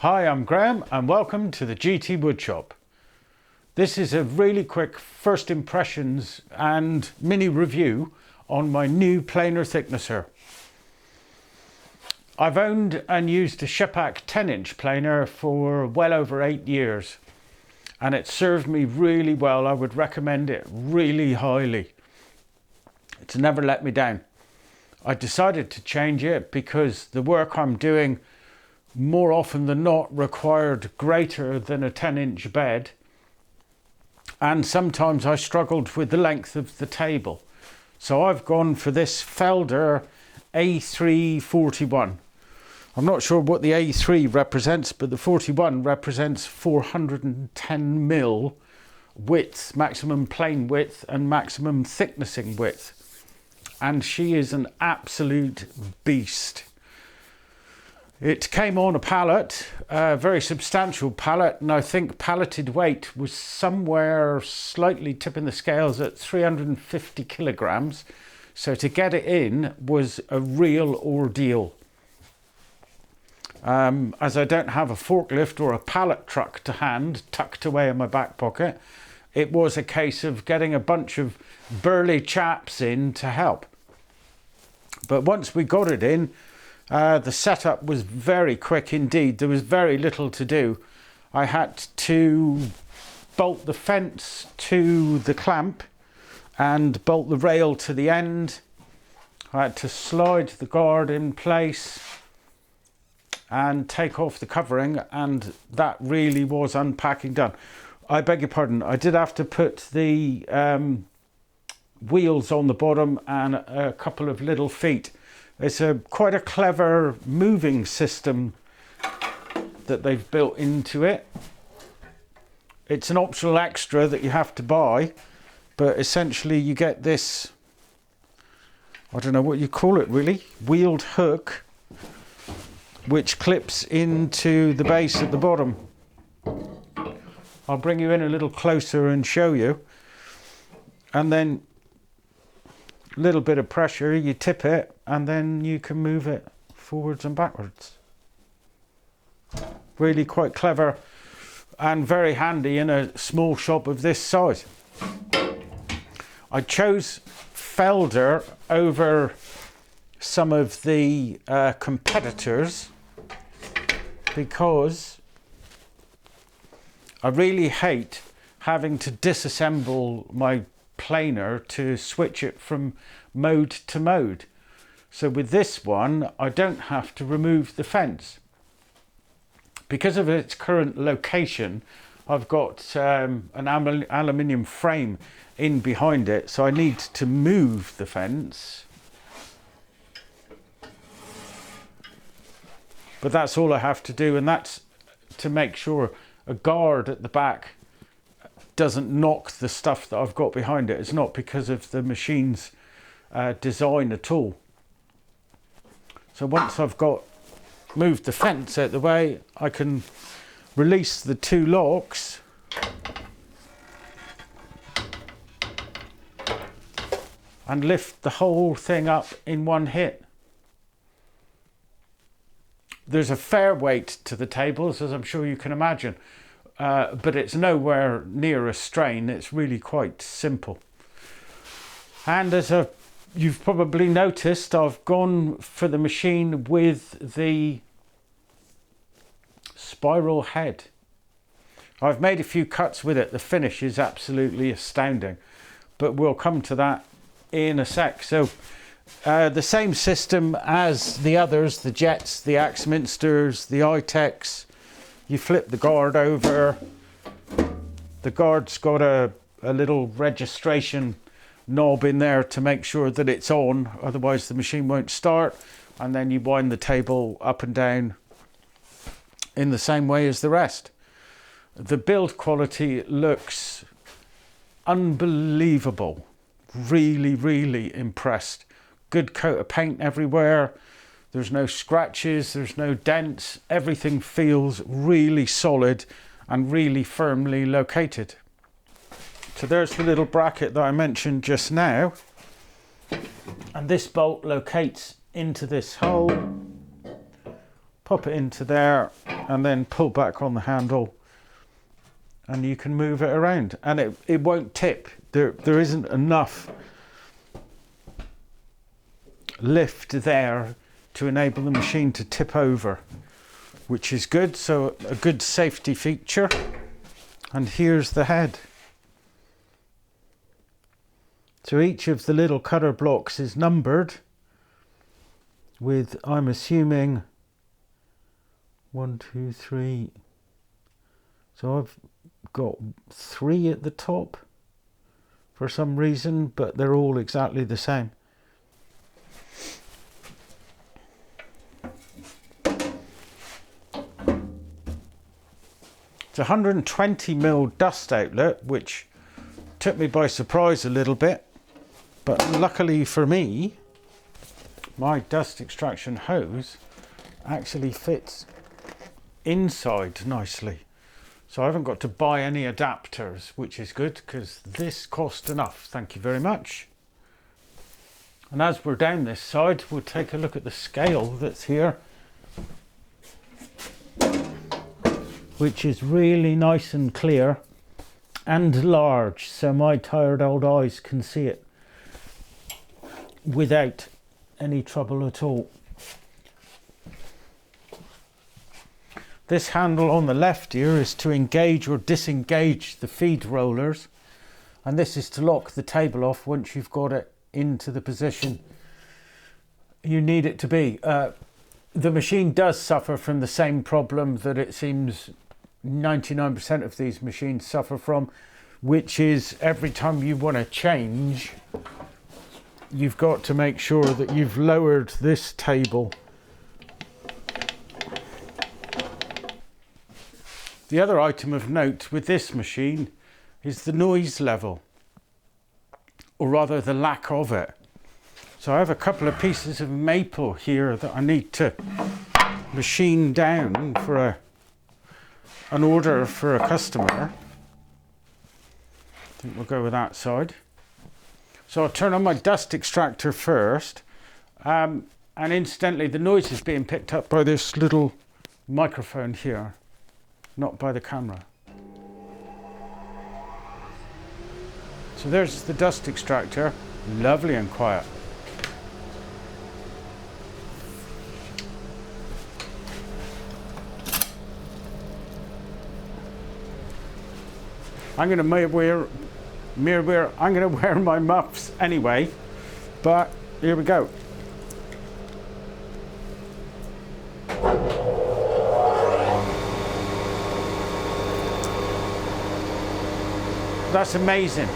Hi, I'm Graham and welcome to the GT Woodshop. This is a really quick first impressions and mini review on my new planer thicknesser. I've owned and used a Shepak 10-inch planer for well over 8 years and it served me really well. I would recommend it really highly. It's never let me down. I decided to change it because the work I'm doing more often than not required greater than a 10-inch bed, and sometimes I struggled with the length of the table. So I've gone for this Felder A341. I'm not sure what the A3 represents, but the 41 represents 410 mil width, maximum plane width and maximum thicknessing width. And she is an absolute beast. It came on a pallet, a very substantial pallet, and I think palleted weight was somewhere slightly tipping the scales at 350 kilograms. So to get it in was a real ordeal. As I don't have a forklift or a pallet truck to hand tucked away in my back pocket, it was a case of getting a bunch of burly chaps in to help. But once we got it in, the setup was very quick indeed. There was very little to do. I had to bolt the fence to the clamp and bolt the rail to the end. I had to slide the guard in place and take off the covering, and that really was unpacking done. I beg your pardon, I did have to put the wheels on the bottom and a couple of little feet. It's quite a clever moving system that they've built into it. It's an optional extra that you have to buy, but essentially you get this, I don't know what you call it really, wheeled hook, which clips into the base at the bottom. I'll bring you in a little closer and show you. And then a little bit of pressure, you tip it, and then you can move it forwards and backwards. Really quite clever and very handy in a small shop of this size. I chose Felder over some of the competitors because I really hate having to disassemble my planer to switch it from mode to mode. So with this one, I don't have to remove the fence. Because of its current location, I've got an aluminium frame in behind it, so I need to move the fence. But that's all I have to do, and that's to make sure a guard at the back doesn't knock the stuff that I've got behind it. It's not because of the machine's design at all. So once I've moved the fence out the way, I can release the two locks and lift the whole thing up in one hit. There's a fair weight to the tables, as I'm sure you can imagine, but it's nowhere near a strain. It's really quite simple. And as you've probably noticed, I've gone for the machine with the spiral head. I've made a few cuts with it. The finish is absolutely astounding, but we'll come to that in a sec. So the same system as the others, the Jets, the Axminsters, the iTechs. You flip the guard over. The guard's got a little registration knob in there to make sure that it's on, otherwise the machine won't start, and then you wind the table up and down in the same way as the rest. The build quality looks unbelievable. Really impressed. Good coat of paint everywhere. There's no scratches, there's no dents. Everything feels really solid and really firmly located. So there's the little bracket that I mentioned just now. And this bolt locates into this hole. Pop it into there and then pull back on the handle and you can move it around, and it won't tip. There isn't enough lift there to enable the machine to tip over, which is good. So a good safety feature. And here's the head. So each of the little cutter blocks is numbered with, I'm assuming, 1, 2, 3. So I've got 3 at the top for some reason, but they're all exactly the same. It's a 120mm dust outlet, which took me by surprise a little bit, but luckily for me, my dust extraction hose actually fits inside nicely. So I haven't got to buy any adapters, which is good because this cost enough. Thank you very much. And as we're down this side, we'll take a look at the scale that's here, which is really nice and clear and large, so my tired old eyes can see it without any trouble at all. This handle on the left here is to engage or disengage the feed rollers, and this is to lock the table off once you've got it into the position you need it to be. The machine does suffer from the same problem that it seems 99% of these machines suffer from, which is every time you want to change, you've got to make sure that you've lowered this table. The other item of note with this machine is the noise level, or rather the lack of it. So I have a couple of pieces of maple here that I need to machine down for an order for a customer. I think we'll go with that side. So I'll turn on my dust extractor first, and incidentally the noise is being picked up by this little microphone here, not by the camera. So there's the dust extractor, lovely and quiet. I'm going to wear my muffs anyway, but here we go. That's amazing.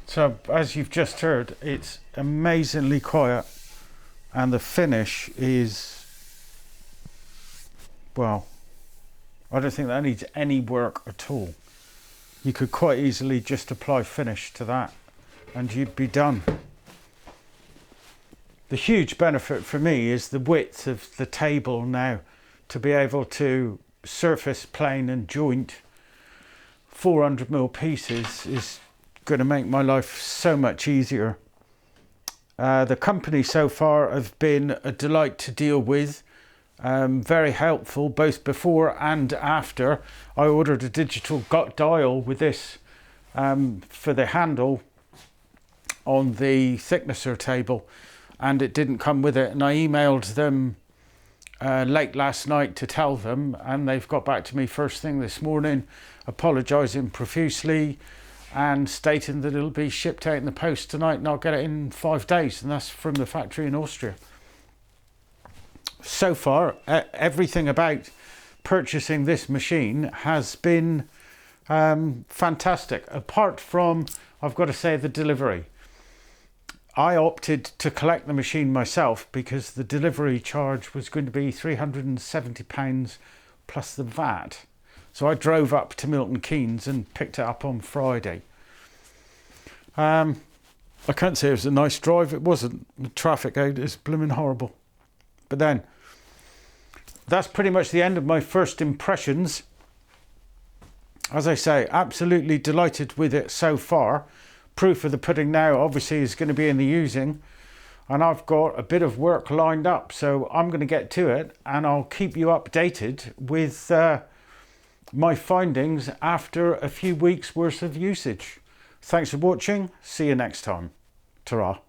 So as you've just heard, it's amazingly quiet, and the finish is, well, I don't think that needs any work at all. You could quite easily just apply finish to that and you'd be done. The huge benefit for me is the width of the table now, to be able to surface plane and joint 400mm pieces is going to make my life so much easier. The company so far have been a delight to deal with, very helpful both before and after. I ordered a digital dial with this for the handle on the thicknesser table, and it didn't come with it, and I emailed them late last night to tell them, and they've got back to me first thing this morning apologising profusely and stating that it'll be shipped out in the post tonight and I'll get it in 5 days, and that's from the factory in Austria. So far, everything about purchasing this machine has been fantastic, apart from, I've got to say, the delivery. I opted to collect the machine myself because the delivery charge was going to be £370 plus the VAT. So I drove up to Milton Keynes and picked it up on Friday. I can't say it was a nice drive. It wasn't. The traffic out is blooming horrible. But then, that's pretty much the end of my first impressions. As I say, absolutely delighted with it so far. Proof of the pudding now obviously is going to be in the using, and I've got a bit of work lined up, so I'm going to get to it and I'll keep you updated with my findings after a few weeks worth of usage. Thanks for watching. See you next time. Ta-ra.